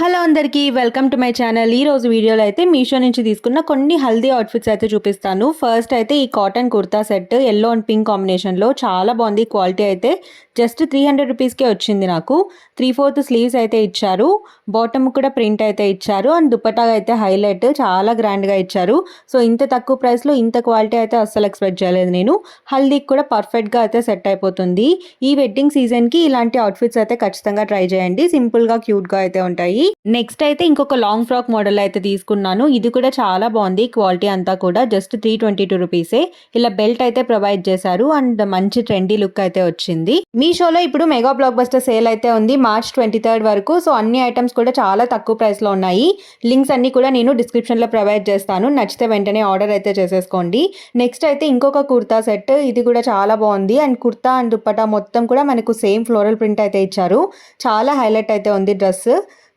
Hello అందరికీ welcome to my channel. ఈ రోజు వీడియోలో అయితే మీషో నుంచి తీసుకున్న కొన్ని హల్దీ అవుట్ఫిట్స్ అయితే చూపిస్తాను. ఫస్ట్ అయితే ఈ cotton kurta set yellow and pink కాంబినేషన్లో చాలా బాగుంది. క్వాలిటీ అయితే జస్ట్ 300 రూపీస్కే వచ్చింది. నాకు 3/4 స్లీవ్స్ అయితే ఇచ్చారు. బాటమ్ కూడా ప్రింట్ అయితే ఇచ్చారు అండ్ దుపట్టా అయితే హైలైట్ చాలా గ్రాండ్గా ఇచ్చారు. సో ఇంత తక్కువ ప్రైస్లో ఇంత క్వాలిటీ అయితే అస్సలు ఎక్స్పెక్ట్ చేయలేదు నేను. హల్దీకి కూడా పర్ఫెక్ట్గా అయితే సెట్ అయిపోతుంది. ఈ వెడ్డింగ్ సీజన్కి ఇలాంటి అవుట్ఫిట్స్ అయితే ఖచ్చితంగా ట్రై చేయండి. సింపుల్గా క్యూట్గా అయితే ఉంటాయి. నెక్స్ట్ అయితే ఇంకొక లాంగ్ ఫ్రాక్ మోడల్ అయితే తీసుకున్నాను. ఇది కూడా చాలా బాగుంది. క్వాలిటీ అంతా కూడా జస్ట్ 322 రూపీసే. ఇలా బెల్ట్ అయితే ప్రొవైడ్ చేశారు అండ్ మంచి ట్రెండీ లుక్ అయితే వచ్చింది. మీషోలో ఇప్పుడు మెగా బ్లాక్ బస్టర్ సేల్ అయితే ఉంది మార్చ్ 23 వరకు. సో అన్ని ఐటమ్స్ కూడా చాలా తక్కువ ప్రైస్ లో ఉన్నాయి. లింక్స్ అన్ని కూడా నేను డిస్క్రిప్షన్ లో ప్రొవైడ్ చేస్తాను. నచ్చితే వెంటనే ఆర్డర్ అయితే చేసేసుకోండి. నెక్స్ట్ అయితే ఇంకొక కుర్తా సెట్. ఇది కూడా చాలా బాగుంది అండ్ కుర్తా అండ్ దుపట్టా మొత్తం కూడా మనకు సేమ్ ఫ్లోరల్ ప్రింట్ అయితే ఇచ్చారు. చాలా హైలైట్ అయితే ఉంది డ్రెస్.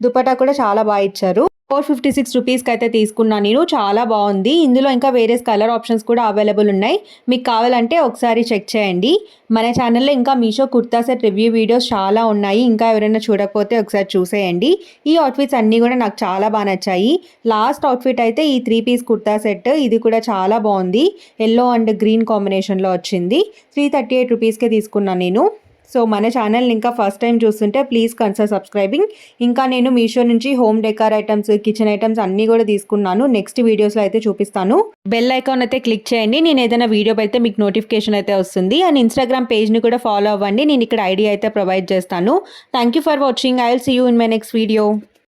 దుపట్టా కూడా చాలా బాగా ఇచ్చారు. 456 రూపీస్కి అయితే తీసుకున్నాను నేను. చాలా బాగుంది. ఇందులో ఇంకా వేరే కలర్ ఆప్షన్స్ కూడా అవైలబుల్ ఉన్నాయి. మీకు కావాలంటే ఒకసారి చెక్ చేయండి. మన ఛానల్లో ఇంకా Meesho kurta set review videos చాలా ఉన్నాయి. ఇంకా ఎవరైనా చూడకపోతే ఒకసారి చూసేయండి. ఈ అవుట్ఫిట్స్ అన్నీ కూడా నాకు చాలా బాగా నచ్చాయి. లాస్ట్ అవుట్ఫిట్ అయితే ఈ 3 పీస్ కుర్తా సెట్. ఇది కూడా చాలా బాగుంది. ఎల్లో అండ్ గ్రీన్ కాంబినేషన్లో వచ్చింది. 338 రూపీస్కే తీసుకున్నాను నేను. సో మన ఛానల్ని ఇంకా ఫస్ట్ టైం చూస్తుంటే ప్లీజ్ కన్సిడర్ సబ్స్క్రైబింగ్. ఇంకా నేను మీషో నుంచి home decor items, kitchen items అన్నీ కూడా తీసుకున్నాను. నెక్స్ట్ వీడియోస్లో అయితే చూపిస్తాను. బెల్ ఐకాన్ అయితే క్లిక్ చేయండి. నేను ఏదైనా వీడియో అయితే మీకు నోటిఫికేషన్ అయితే వస్తుంది. అండ్ ఇన్స్టాగ్రామ్ పేజ్ని కూడా ఫాలో అవ్వండి. నేను ఇక్కడ ఐడి అయితే ప్రొవైడ్ చేస్తాను. Thank you for watching. I will see you in my next video.